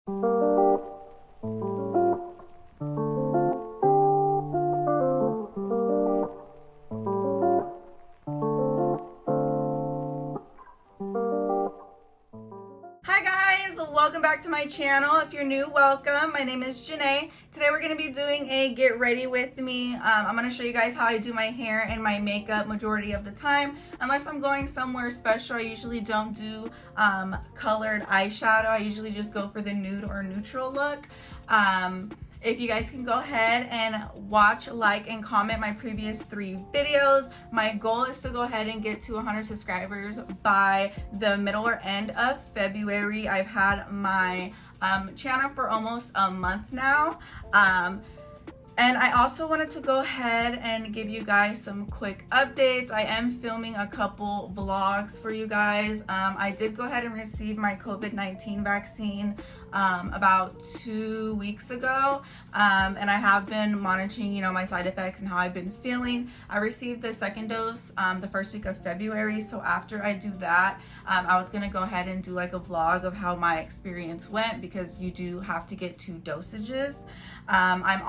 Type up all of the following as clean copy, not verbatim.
Hi guys, welcome back to my channel. If you're new, welcome. My name is Janae. Today we're going to be doing a get ready with me. I'm going to show you guys how I do my hair and my makeup majority of the time. Unless I'm going somewhere special, I usually don't do colored eyeshadow. I usually just go for the nude or neutral look. If you guys can go ahead and watch, like, and comment my previous 3 videos. My goal is to go ahead and get to 100 subscribers by the middle or end of February. I've had my channel for almost a month now. And I also wanted to go ahead and give you guys some quick updates. I am filming a couple vlogs for you guys. I did go ahead and receive my COVID-19 vaccine about 2 weeks ago. And I have been monitoring, my side effects and how I've been feeling. I received the second dose the first week of February. So after I do that, I was gonna go ahead and do like a vlog of how my experience went, because you do have to get 2 dosages. I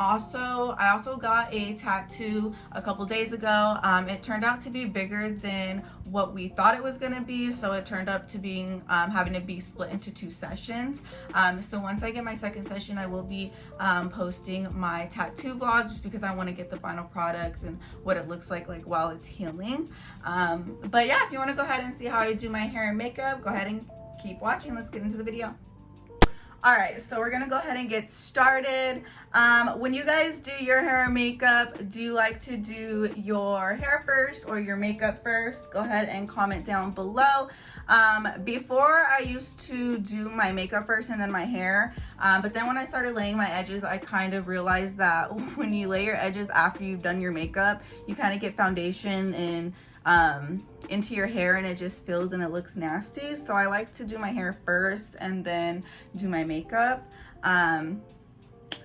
also got a tattoo a couple days ago. It turned out to be bigger than what we thought it was gonna be, so it turned up to being having to be split into 2 sessions. So once I get my second session, I will be posting my tattoo vlog, just because I want to get the final product and what it looks like while it's healing. But yeah, if you want to go ahead and see how I do my hair and makeup, go ahead and keep watching. Let's get into the video. Alright, so we're gonna go ahead and get started. When you guys do your hair and makeup, do you like to do your hair first or your makeup first? Go ahead and comment down below. Before, I used to do my makeup first and then my hair, but then when I started laying my edges, I kind of realized that when you lay your edges after you've done your makeup, you kind of get foundation and into your hair, and it just feels and it looks nasty. So I like to do my hair first and then do my makeup.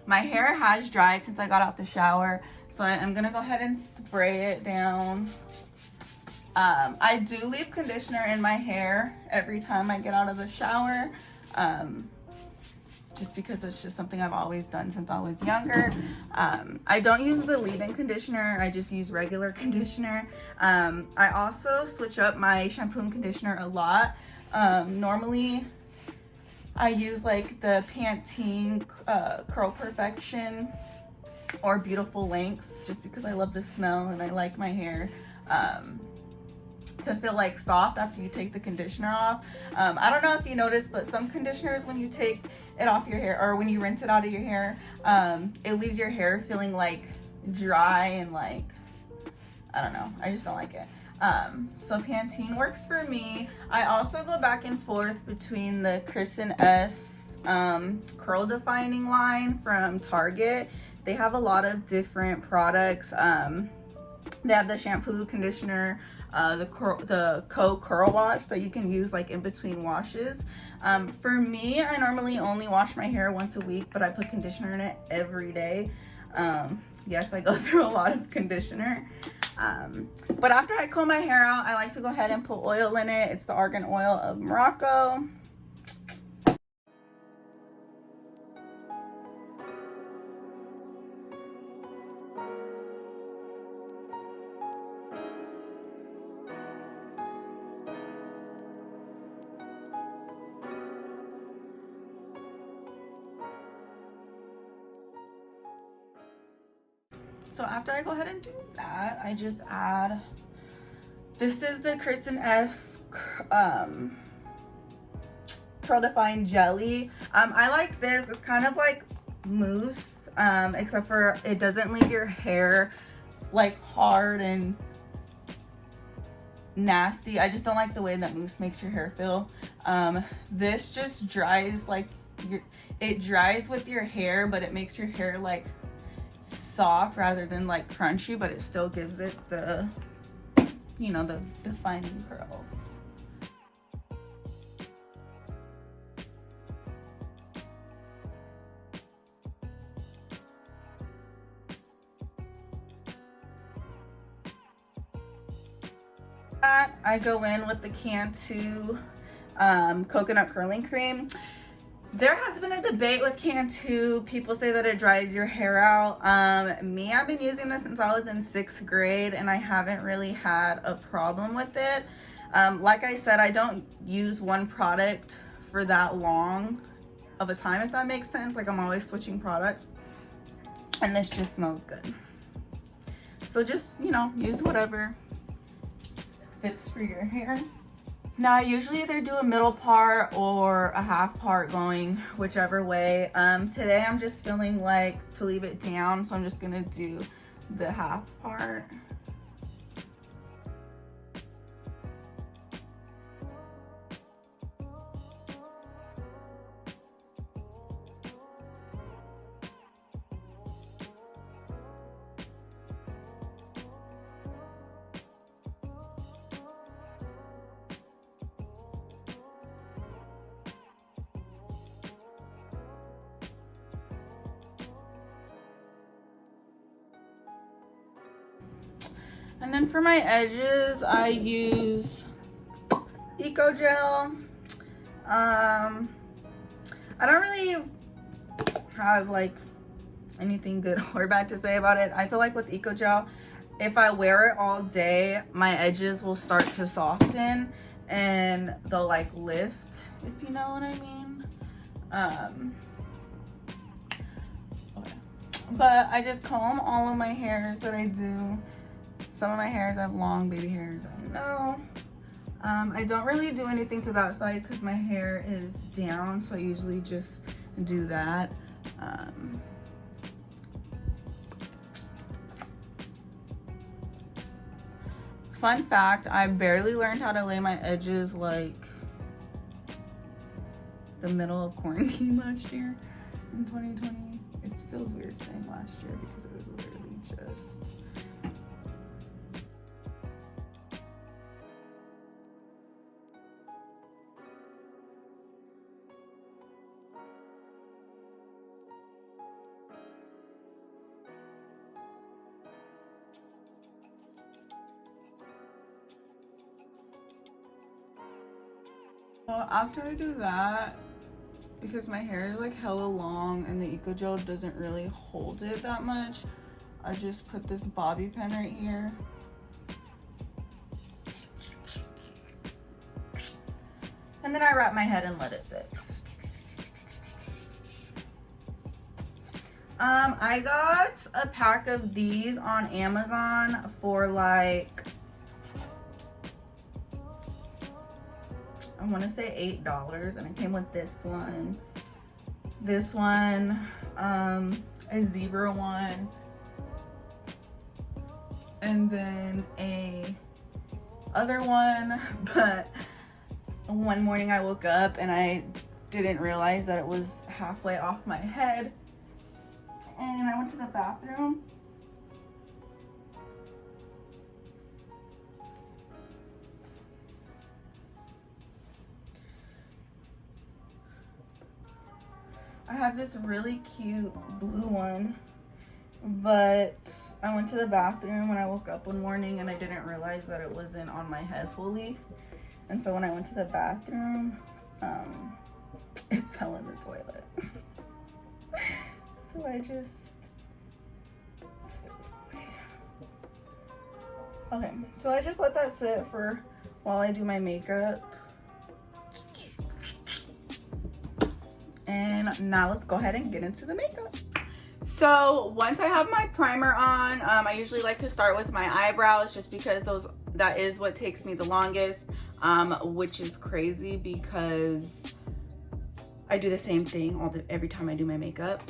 My hair has dried since I got out the shower, so I'm gonna go ahead and spray it down. I do leave conditioner in my hair every time I get out of the shower, just because it's just something I've always done since I was younger. I don't use the leave-in conditioner, I just use regular conditioner. I also switch up my shampoo and conditioner a lot. Normally I use like the Pantene Curl Perfection or Beautiful Lengths, just because I love the smell and I like my hair to feel like soft after you take the conditioner off. I don't know if you noticed, but some conditioners, when you take it off your hair or when you rinse it out of your hair, it leaves your hair feeling like dry and like, I don't know, I just don't like it. So Pantene works for me. I also go back and forth between the Grwm curl defining line from Target. They have a lot of different products. They have the shampoo, conditioner, the curl wash that you can use like in between washes. For me, I normally only wash my hair once a week, but I put conditioner in it every day. Yes, I go through a lot of conditioner. But after I comb my hair out, I like to go ahead and put oil in it. It's the argan oil of Morocco. So after I go ahead and do that, I just add, this is the Grwm Curl Define Jelly. I like this. It's kind of like mousse, except for it doesn't leave your hair like hard and nasty. I just don't like the way that mousse makes your hair feel. This just dries like it dries with your hair, but it makes your hair like soft rather than like crunchy, but it still gives it the, the defining curls. I go in with the Cantu coconut curling cream. There has been a debate with Cantu. People say that it dries your hair out. Me, I've been using this since I was in 6th grade and I haven't really had a problem with it. Like I said, I don't use one product for that long of a time, if that makes sense. Like, I'm always switching product, and this just smells good. So just, you know, use whatever fits for your hair. Now, I usually either do a middle part or a half part, going whichever way. Today I'm just feeling like to leave it down, so I'm just gonna do the half part. And then for my edges, I use Eco Gel. I don't really have like anything good or bad to say about it. I feel like with Eco Gel, if I wear it all day, my edges will start to soften and they'll like lift, if you know what I mean. Okay. But I just comb all of my hairs that I do. Some of my hairs have long baby hairs, I know. I don't really do anything to that side because my hair is down, so I usually just do that. Fun fact, I barely learned how to lay my edges like the middle of quarantine last year in 2020. It feels weird saying last year because it was literally just... So after I do that, because my hair is like hella long and the Eco Gel doesn't really hold it that much, I just put this bobby pin right here. And then I wrap my head and let it sit. I got a pack of these on Amazon for like, I want to say $8, and it came with this one, a zebra one, and then a other one. But one morning I woke up and I didn't realize that it was halfway off my head, and I went to the bathroom. I have this really cute blue one, but I went to the bathroom when I woke up one morning and I didn't realize that it wasn't on my head fully. And so when I went to the bathroom, it fell in the toilet. So I just... Okay, so I just let that sit for while I do my makeup. And now let's go ahead and get into the makeup. So once I have my primer on, I usually like to start with my eyebrows just because that is what takes me the longest, which is crazy because I do the same thing every time I do my makeup.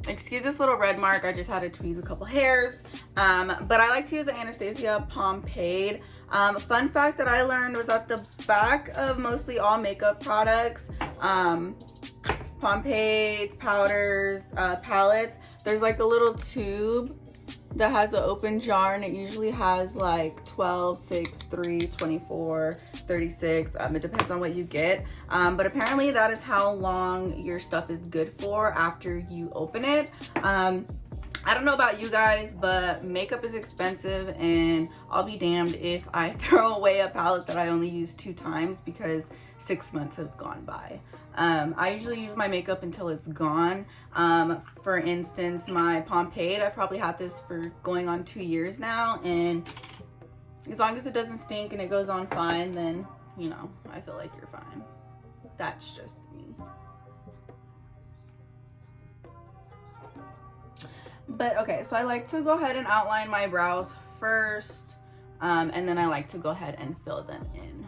Excuse this little red mark, I just had to tweeze a couple hairs. But I like to use the Anastasia Pomade. Fun fact that I learned was at the back of mostly all makeup products, pomades, powders, palettes, there's like a little tube that has an open jar, and it usually has like 12, 6, 3, 24, 36. It depends on what you get. But apparently that is how long your stuff is good for after you open it. I don't know about you guys, but makeup is expensive, and I'll be damned if I throw away a palette that I only use 2 times, because 6 months have gone by. I usually use my makeup until it's gone. For instance, my Pomade, I've probably had this for going on 2 years now, and as long as it doesn't stink and it goes on fine, then, you know, I feel like you're fine. That's just me. But okay, so I like to go ahead and outline my brows first, and then I like to go ahead and fill them in.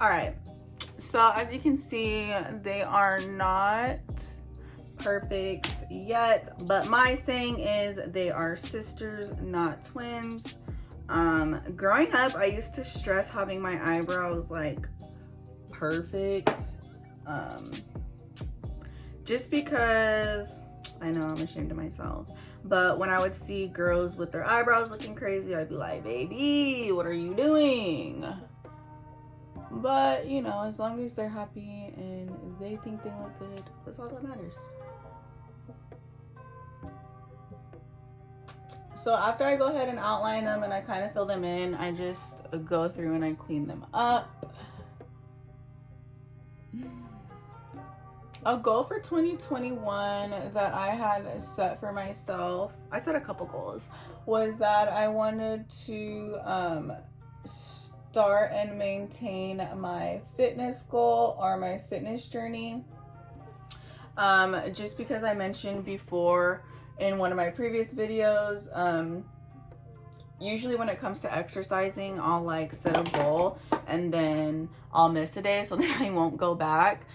All right, so as you can see, they are not perfect yet, but my saying is they are sisters, not twins. Growing up, I used to stress having my eyebrows like perfect, just because I know I'm ashamed of myself, but when I would see girls with their eyebrows looking crazy, I'd be like, baby, what are you doing? But, you know, as long as they're happy and they think they look good, that's all that matters. So after I go ahead and outline them and I kind of fill them in, I just go through and I clean them up. A goal for 2021 that I had set for myself, I set a couple goals, was that I wanted to start and maintain my fitness goal or my fitness journey. Just because I mentioned before in one of my previous videos, usually when it comes to exercising, I'll like set a goal and then I'll miss a day, so then I won't go back.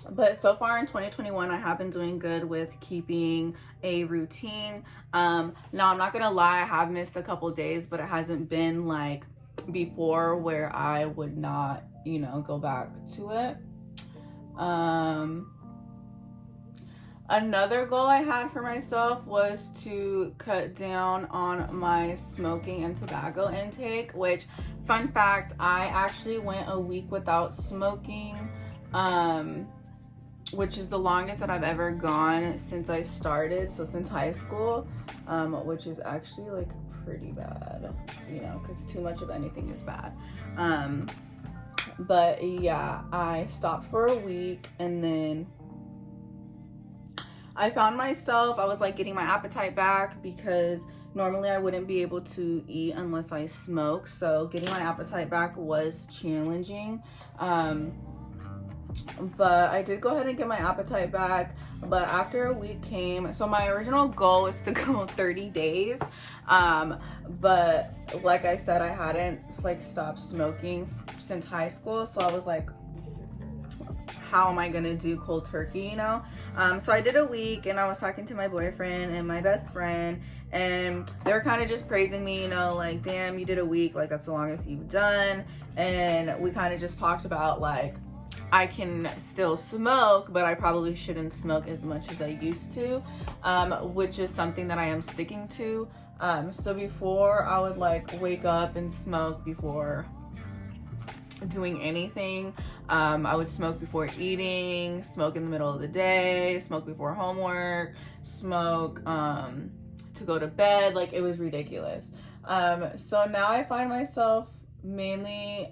But so far in 2021, I have been doing good with keeping a routine. Now, I'm not gonna lie, I have missed a couple days, but it hasn't been like before where I would not, you know, go back to it. Another goal I had for myself was to cut down on my smoking and tobacco intake, which, fun fact, I actually went a week without smoking, which is the longest that I've ever gone since I started, so since high school, which is actually like pretty bad, you know, because too much of anything is bad. But yeah, I stopped for a week, and then I found myself, I was like getting my appetite back, because normally I wouldn't be able to eat unless I smoke, so getting my appetite back was challenging. But I did go ahead and get my appetite back. But after a week came, so my original goal was to go 30 days. But like I said, I hadn't like stopped smoking since high school. So I was like, how am I gonna do cold turkey, you know? So I did a week, and I was talking to my boyfriend and my best friend, and they were kind of just praising me, you know, like, damn, you did a week, like that's the longest you've done. And we kind of just talked about like, I can still smoke, but I probably shouldn't smoke as much as I used to, which is something that I am sticking to. So before, I would like wake up and smoke before doing anything. I would smoke before eating, smoke in the middle of the day, smoke before homework, smoke to go to bed. Like, it was ridiculous. So now I find myself mainly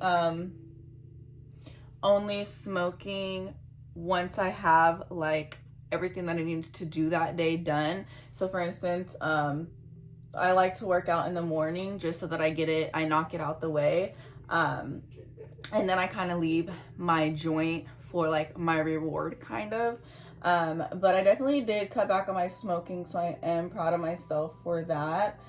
only smoking once I have like everything that I need to do that day done. So for instance, I like to work out in the morning just so that I knock it out the way. And then I kind of leave my joint for like my reward, kind of. But I definitely did cut back on my smoking, so I am proud of myself for that.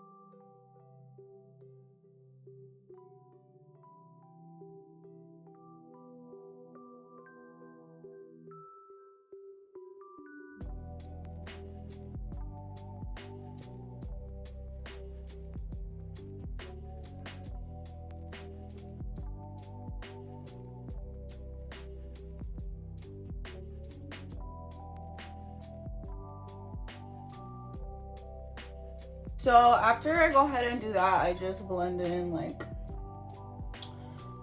So after I go ahead and do that, I just blend in like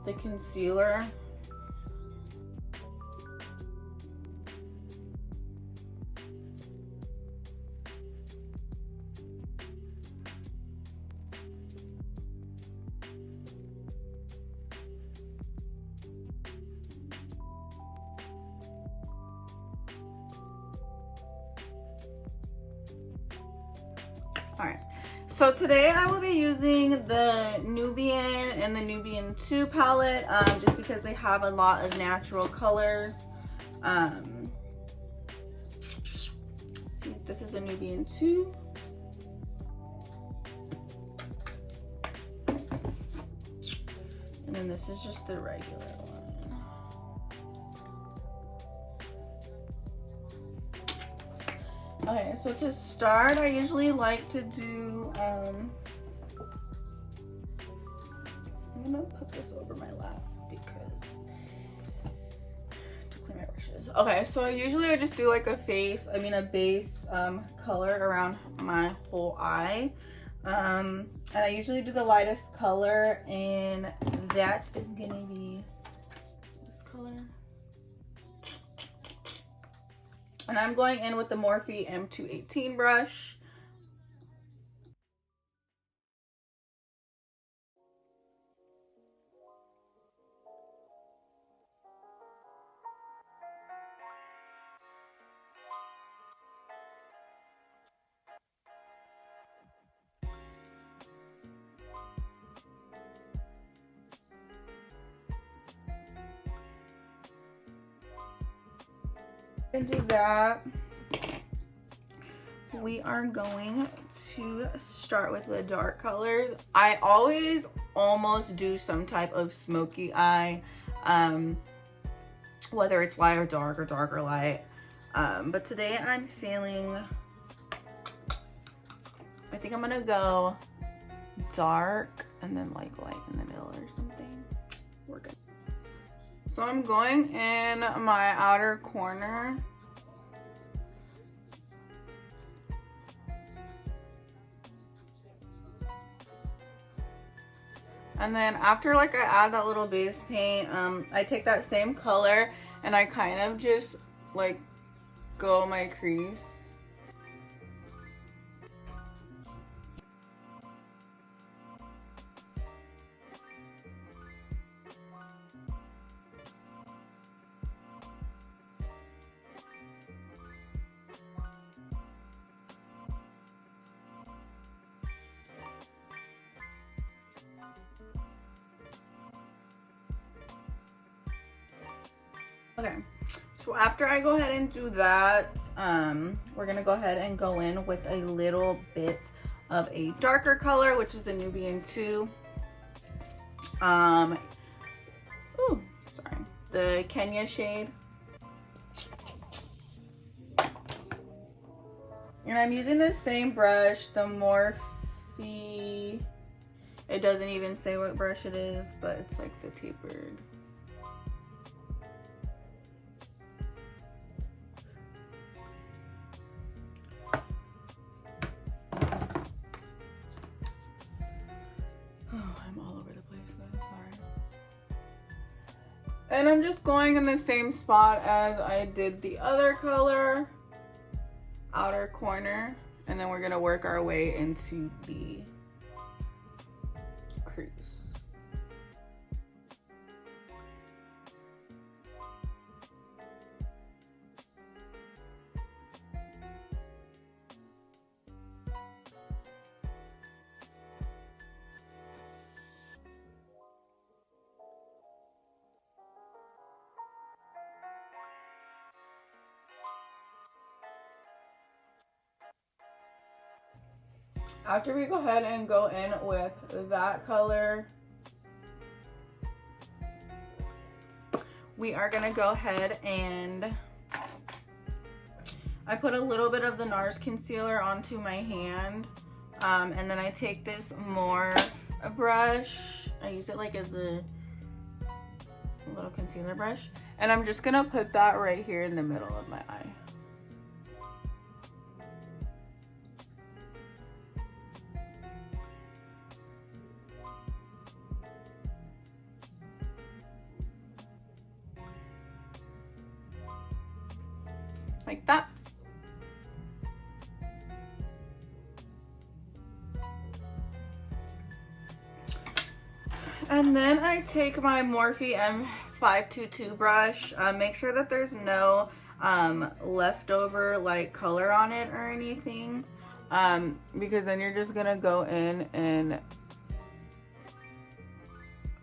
the concealer. All right, so today I will be using the Nubian and the Nubian 2 palette, just because they have a lot of natural colors. See, this is the Nubian 2. And then this is just the regular one. Okay, so to start, I usually like to do, I'm gonna put this over my lap because to clean my brushes. Okay, so I just do like a base color around my whole eye. And I usually do the lightest color, and that is gonna be this color. And I'm going in with the Morphe M218 brush. And do that. We are going to start with the dark colors. I always almost do some type of smoky eye, whether it's light or dark or light. But today I'm feeling, I think I'm gonna go dark and then like light in the middle or something. We're good. So I'm going in my outer corner. And then after like I add that little base paint, I take that same color and I kind of just like go my crease. Okay, so after I go ahead and do that, we're gonna go ahead and go in with a little bit of a darker color, which is the Nubian 2. The Kenya shade. And I'm using the same brush, the Morphe. It doesn't even say what brush it is, but it's like the tapered. And I'm just going in the same spot as I did the other color, outer corner, and then we're gonna work our way into the crease. After we go ahead and go in with that color, we are gonna go ahead and I put a little bit of the NARS concealer onto my hand, and then I take this Morphe brush. I use it like as a little concealer brush, and I'm just gonna put that right here in the middle of my eye. like that. And then I take my Morphe M522 brush, make sure that there's no leftover like color on it or anything, because then you're just gonna go in and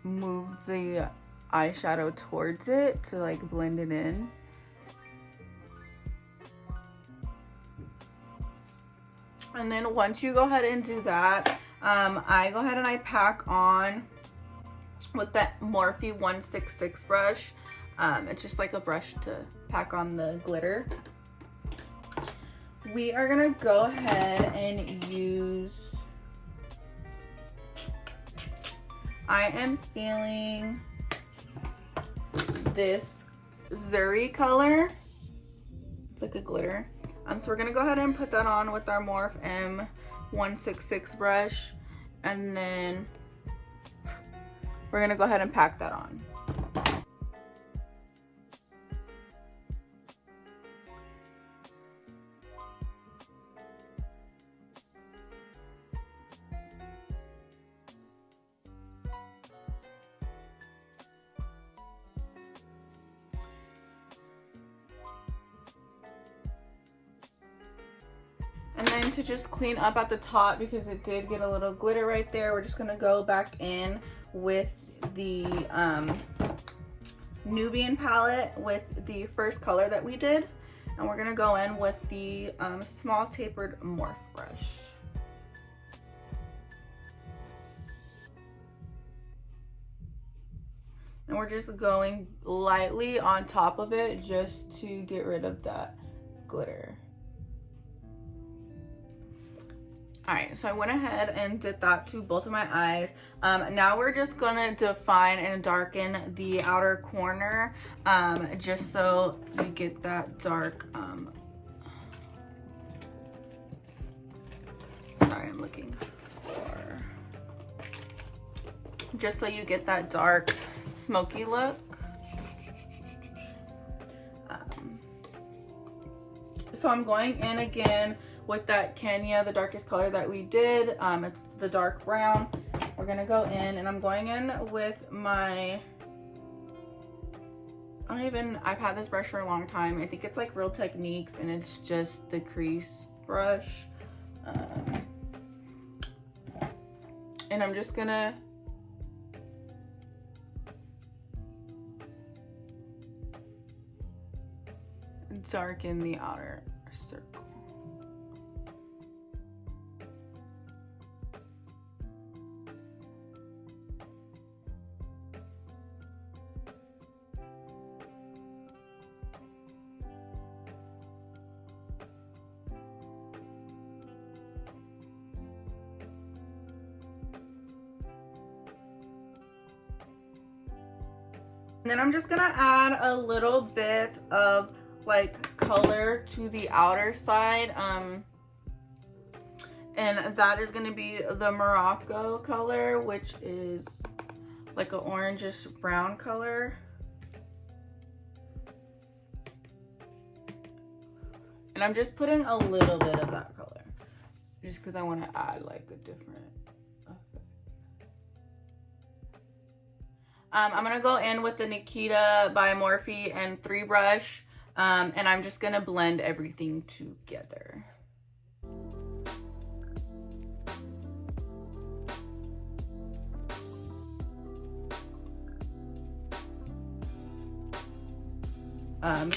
move the eyeshadow towards it to like blend it in. And then once you go ahead and do that, I go ahead and I pack on with that Morphe 166 brush. It's just like a brush to pack on the glitter. We are gonna go ahead and use, I am feeling this Zuri color. It's like a glitter. So we're gonna go ahead and put that on with our Morphe M166 brush, and then we're gonna go ahead and pack that on. And then to just clean up at the top, because it did get a little glitter right there, we're just gonna go back in with the Nubian palette with the first color that we did. And we're gonna go in with the small tapered Morphe brush. And we're just going lightly on top of it just to get rid of that glitter. All right, so I went ahead and did that to both of my eyes. Now we're just gonna define and darken the outer corner, just so you get that dark, sorry, I'm looking for, just so you get that dark, smoky look. So I'm going in again with that Kenya, the darkest color that we did. It's the dark brown. We're gonna go in, and I'm going in with my, I've had this brush for a long time. I think it's like Real Techniques, and it's just the crease brush. And I'm just gonna darken the outer circle. And then I'm just gonna add a little bit of like color to the outer side, and that is gonna be the Morocco color, which is like an orangish brown color. And I'm just putting a little bit of that color just because I want to add like a different effect. I'm gonna go in with the Nikita by Morphe and 3 brush, and I'm just gonna blend everything together.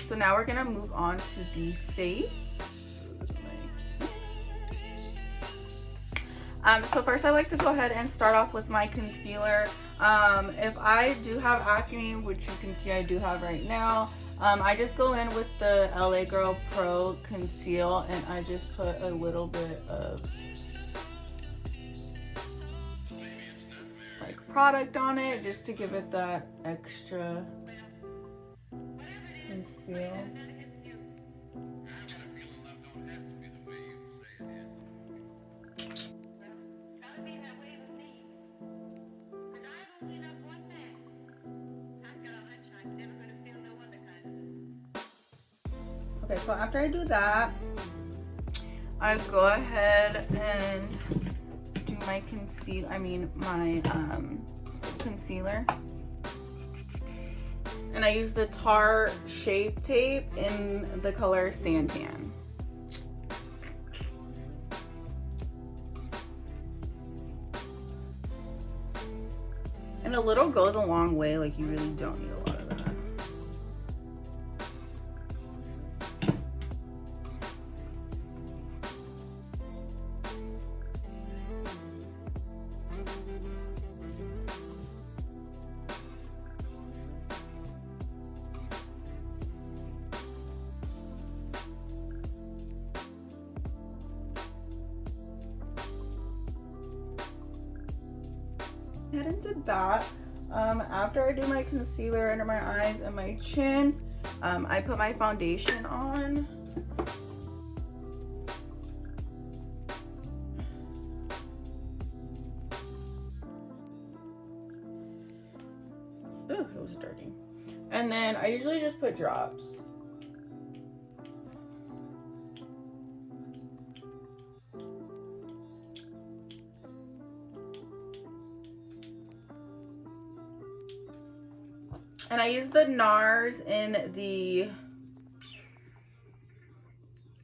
So now we're gonna move on to the face. So first I like to go ahead and start off with my concealer. If I do have acne, which you can see I do have right now, I just go in with the LA Girl Pro Conceal, and I just put a little bit of like product on it just to give it that extra conceal. Okay, so after I do that, I go ahead and do my concealer. And I use the Tarte Shape Tape in the color Santan. And a little goes a long way, like you really don't need a lot of that. Head into that. After I do my concealer under my eyes and my chin, I put my foundation on. Ooh, it was dirty. And then I usually just put drops. And I use the NARS in the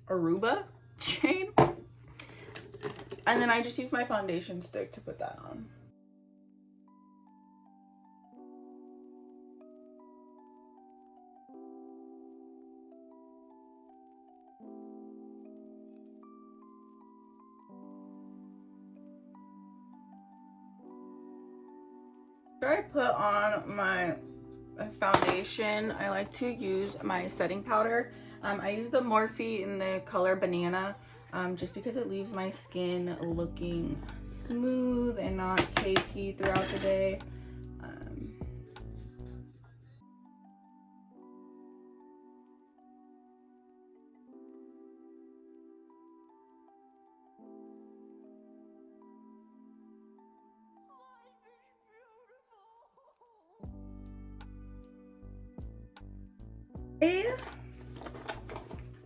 Aruba shade. And then I just use my foundation stick to put that on. After I put on my foundation, I like to use my setting powder. I use the Morphe in the color Banana, just because it leaves my skin looking smooth and not cakey throughout the day.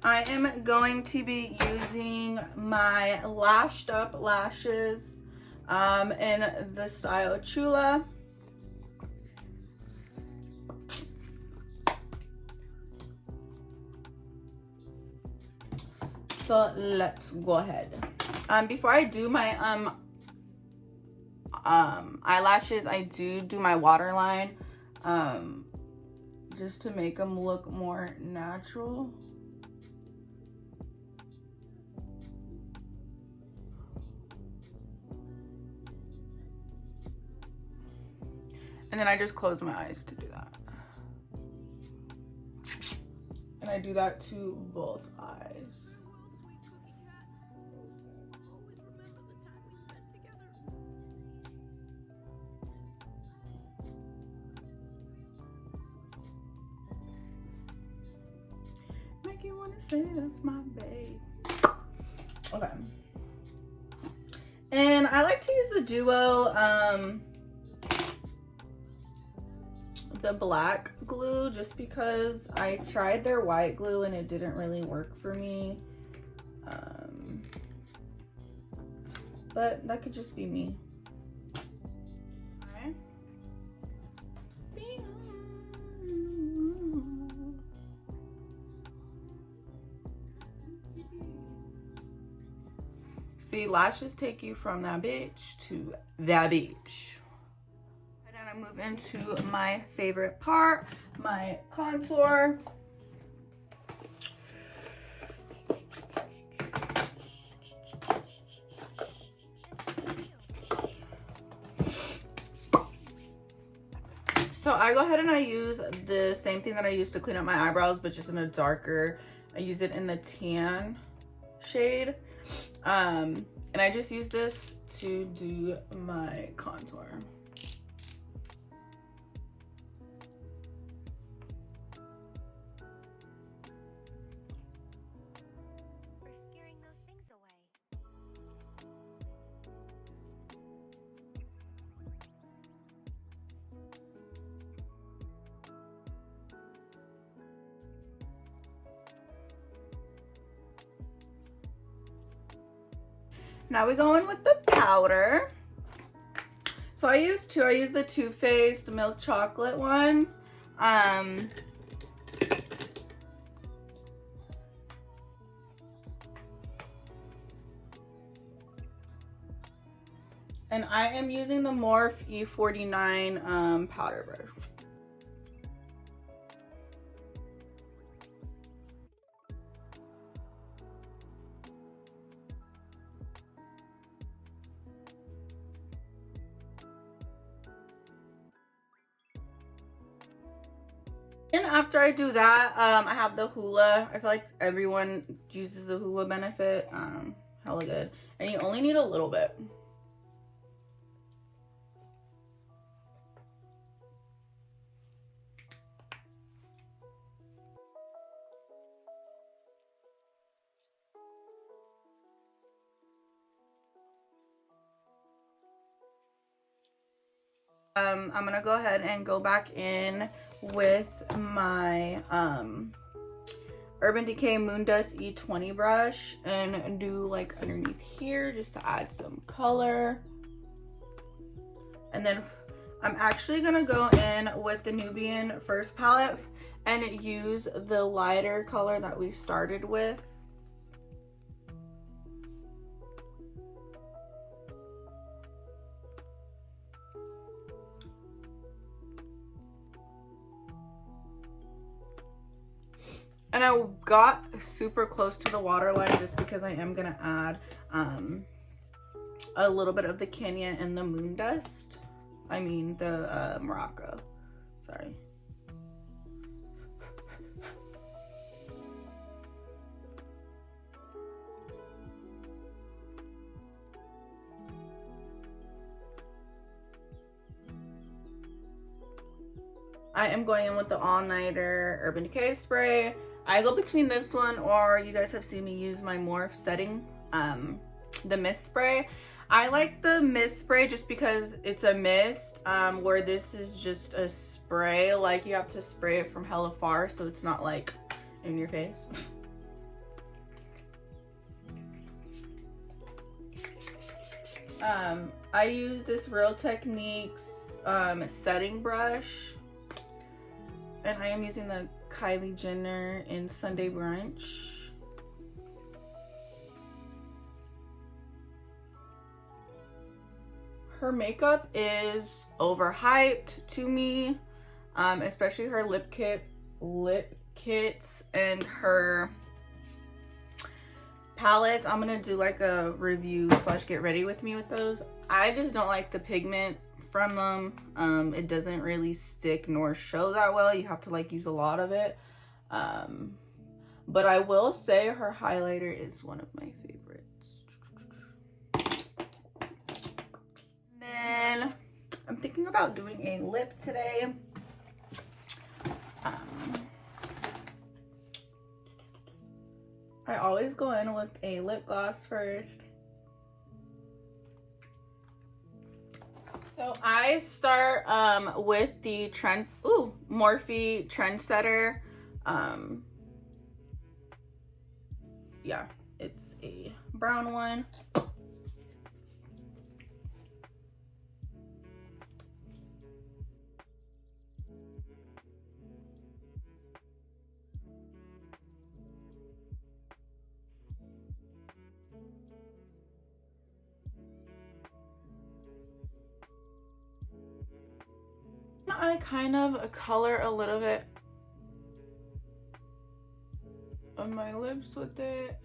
I am going to be using my lashed up lashes in the style Chula. So let's go ahead. Before I do my eyelashes, I do my waterline just to make them look more natural. And then I just close my eyes to do that. And I do that to both eyes. Make you wanna say that's my babe. Okay. And I like to use the Duo the black glue, just because I tried their white glue and it didn't really work for me. But that could just be me. Okay. See, lashes take you from that bitch to that bitch. I move into my favorite part, my contour. So I go ahead and I use the same thing that I used to clean up my eyebrows, but just in a darker, I use it in the tan shade. And I just use this to do my contour. Now we go in with the powder. So I use two. I use the Too Faced milk chocolate one. And I am using the Morphe E49 powder brush. And after I do that, I have the Hoola. I feel like everyone uses the Hoola Benefit. Hella good. And you only need a little bit. I'm gonna go ahead and go back in with my Urban Decay Moondust E20 brush and do like underneath here just to add some color. And then I'm actually gonna go in with the Nubian First palette and use the lighter color that we started with. And I got super close to the waterline just because I am gonna add a little bit of the Kenya and the Moondust. I mean the Morocco, sorry. I am going in with the All Nighter Urban Decay spray. I go between this one, or you guys have seen me use my Morphe setting, the mist spray. I like the mist spray just because it's a mist, where this is just a spray. Like, you have to spray it from hella far, so it's not like in your face. I use this Real Techniques setting brush, and I am using the Kylie Jenner in Sunday Brunch. Her makeup is overhyped to me, especially her lip kits and her palettes. I'm gonna do like a review / get ready with me with those. I just don't like the pigment from them. It doesn't really stick nor show that well. You have to like use a lot of it. But I will say her highlighter is one of my favorites. Then I'm thinking about doing a lip today. I always go in with a lip gloss first. So I start with the Morphe Trendsetter. Yeah, it's a brown one. I kind of color a little bit on my lips with it.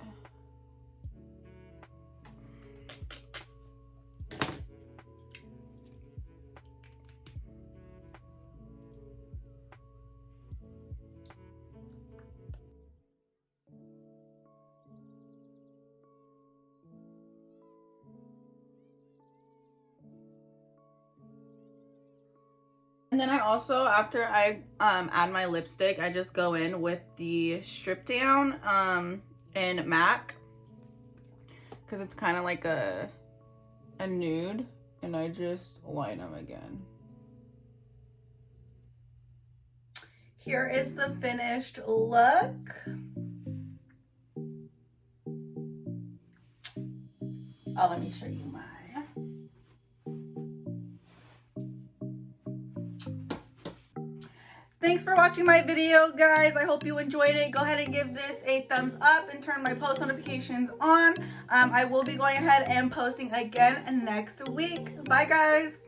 And then I also, after I add my lipstick, I just go in with the Strip Down in MAC, because it's kind of like a nude, and I just line them again. Here is the finished look. Oh, let me show you my. Thanks for watching my video, guys. I hope you enjoyed it. Go ahead and give this a thumbs up and turn my post notifications on. I will be going ahead and posting again next week. Bye, guys.